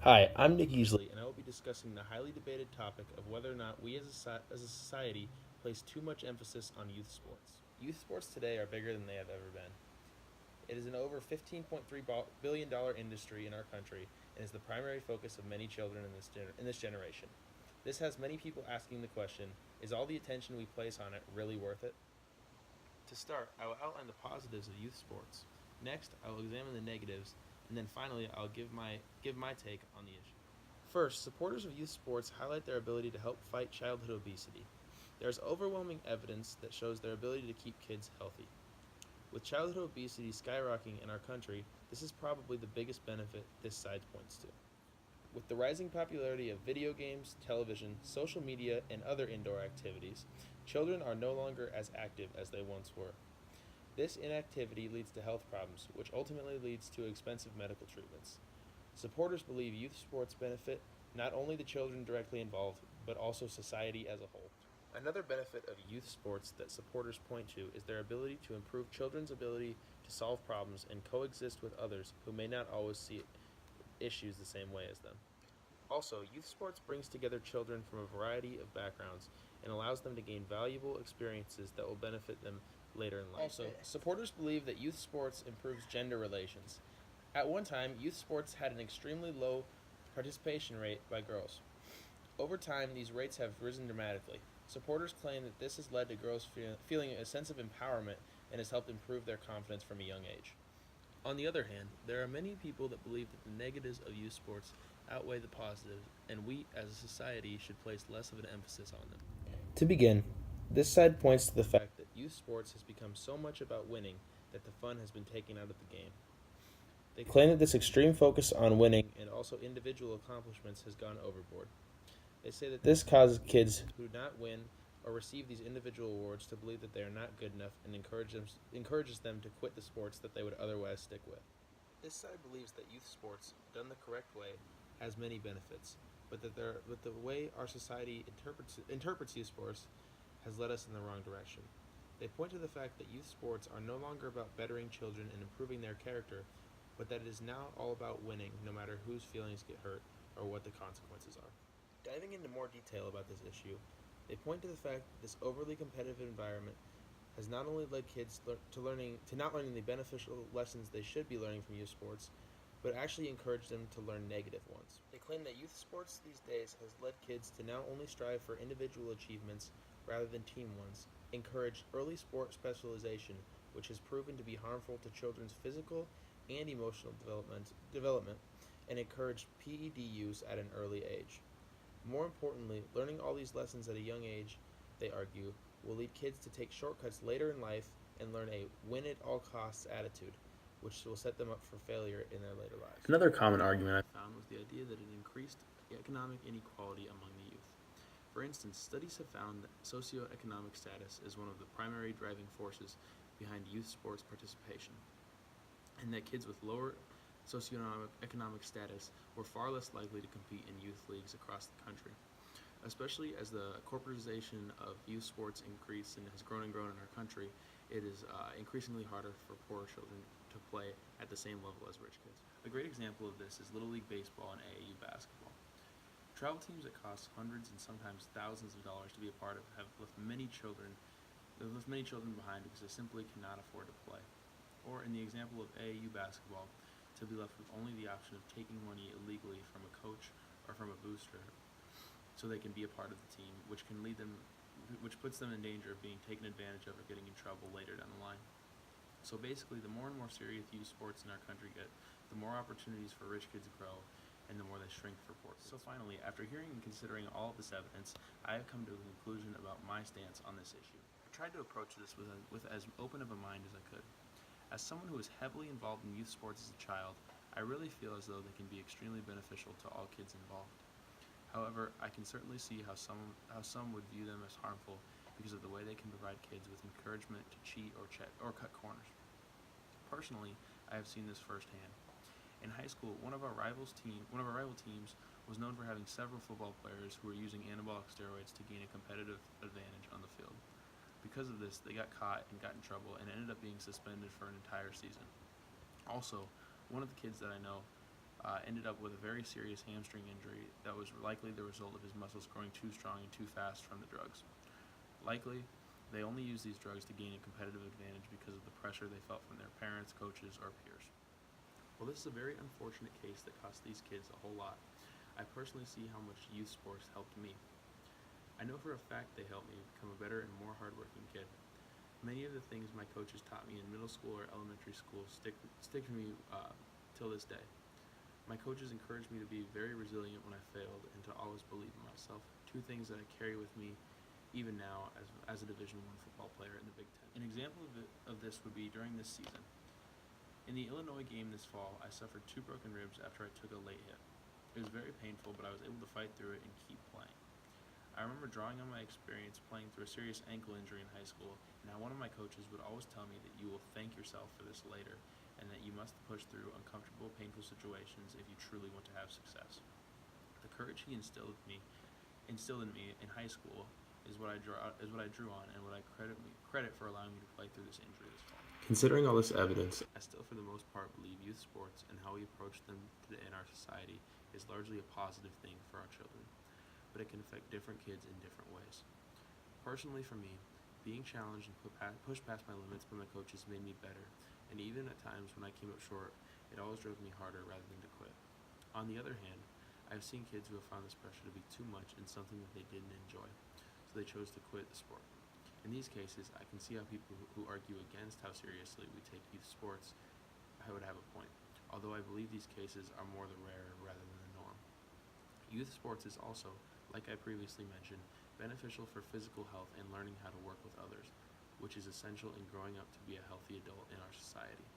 Hi, I'm Nick Easley, and I will be discussing the highly debated topic of whether or not we as a society place too much emphasis on youth sports. Youth sports today are bigger than they have ever been. It is an over $15.3 billion industry in our country and is the primary focus of many children in this generation. This has many people asking the question, is all the attention we place on it really worth it? To start, I will outline the positives of youth sports. Next, I will examine the negatives, and then finally, I'll give my take on the issue. First, supporters of youth sports highlight their ability to help fight childhood obesity. There is overwhelming evidence that shows their ability to keep kids healthy. With childhood obesity skyrocketing in our country, this is probably the biggest benefit this side points to. With the rising popularity of video games, television, social media, and other indoor activities, children are no longer as active as they once were. This inactivity leads to health problems, which ultimately leads to expensive medical treatments. Supporters believe youth sports benefit not only the children directly involved, but also society as a whole. Another benefit of youth sports that supporters point to is their ability to improve children's ability to solve problems and coexist with others who may not always see issues the same way as them. Also, youth sports brings together children from a variety of backgrounds and allows them to gain valuable experiences that will benefit them later in life. Also, supporters believe that youth sports improves gender relations. At one time, youth sports had an extremely low participation rate by girls. Over time, these rates have risen dramatically. Supporters claim that this has led to girls feeling a sense of empowerment and has helped improve their confidence from a young age. On the other hand, there are many people that believe that the negatives of youth sports outweigh the positives, and we as a society should place less of an emphasis on them. To begin, this side points to the fact that youth sports has become so much about winning that the fun has been taken out of the game. They claim that this extreme focus on winning and also individual accomplishments has gone overboard. They say that this causes kids who do not win or receive these individual awards to believe that they are not good enough and encourages them to quit the sports that they would otherwise stick with. This side believes that youth sports, done the correct way, has many benefits, but but the way our society interprets youth sports has led us in the wrong direction. They point to the fact that youth sports are no longer about bettering children and improving their character, but that it is now all about winning, no matter whose feelings get hurt or what the consequences are. Diving into more detail about this issue, they point to the fact that this overly competitive environment has not only led kids to not learning the beneficial lessons they should be learning from youth sports, but actually encouraged them to learn negative ones. They claim that youth sports these days has led kids to now only strive for individual achievements rather than team ones, encouraged early sport specialization, which has proven to be harmful to children's physical and emotional development, and encouraged PED use at an early age. More importantly, learning all these lessons at a young age, they argue, will lead kids to take shortcuts later in life and learn a win at all costs attitude, which will set them up for failure in their later lives. Another common argument I found was the idea that it increased economic inequality among the youth. For instance, studies have found that socioeconomic status is one of the primary driving forces behind youth sports participation, and that kids with lower socioeconomic status were far less likely to compete in youth leagues across the country. Especially as the corporatization of youth sports increased and has grown and grown in our country, it is increasingly harder for poor children to play at the same level as rich kids. A great example of this is Little League Baseball and AAU basketball. Travel teams that cost hundreds and sometimes thousands of dollars to be a part of have left many children behind because they simply cannot afford to play. Or in the example of AAU basketball, to be left with only the option of taking money illegally from a coach or from a booster so they can be a part of the team, which puts them in danger of being taken advantage of or getting in trouble later down the line. So basically, the more and more serious youth sports in our country get, the more opportunities for rich kids grow, and the more they shrink for poor kids. So finally, after hearing and considering all of this evidence, I have come to a conclusion about my stance on this issue. I tried to approach this with as open of a mind as I could. As someone who was heavily involved in youth sports as a child, I really feel as though they can be extremely beneficial to all kids involved. However, I can certainly see how some would view them as harmful because of the way they can provide kids with encouragement to cheat or cut corners. Personally, I have seen this firsthand. In high school, one of our rival teams was known for having several football players who were using anabolic steroids to gain a competitive advantage on the field. Because of this, they got caught and got in trouble and ended up being suspended for an entire season. Also, one of the kids that I know ended up with a very serious hamstring injury that was likely the result of his muscles growing too strong and too fast from the drugs. Likely, they only used these drugs to gain a competitive advantage because of the pressure they felt from their parents, coaches, or peers. While this is a very unfortunate case that cost these kids a whole lot, I personally see how much youth sports helped me. I know for a fact they helped me become a better and more hardworking kid. Many of the things my coaches taught me in middle school or elementary school stick to me till this day. My coaches encouraged me to be very resilient when I failed and to always believe in myself, two things that I carry with me even now as a Division I football player in the Big Ten. An example of this would be during this season. In the Illinois game this fall, I suffered 2 broken ribs after I took a late hit. It was very painful, but I was able to fight through it and keep playing. I remember drawing on my experience playing through a serious ankle injury in high school, and how one of my coaches would always tell me that you will thank yourself for this later, and that you must push through uncomfortable, painful situations if you truly want to have success. The courage he instilled in me in high school is what I drew on, and what I credit for allowing me to play through this injury this fall. Considering all this evidence, I still for the most part believe youth sports and how we approach them in our society is largely a positive thing for our children, but it can affect different kids in different ways. Personally for me, being challenged and pushed past my limits by my coaches made me better, and even at times when I came up short, it always drove me harder rather than to quit. On the other hand, I've seen kids who have found this pressure to be too much and something that they didn't enjoy, so they chose to quit the sport. In these cases, I can see how people who argue against how seriously we take youth sports would have a point, although I believe these cases are more the rare rather than the norm. Youth sports is also, like I previously mentioned, beneficial for physical health and learning how to work with others, which is essential in growing up to be a healthy adult in our society.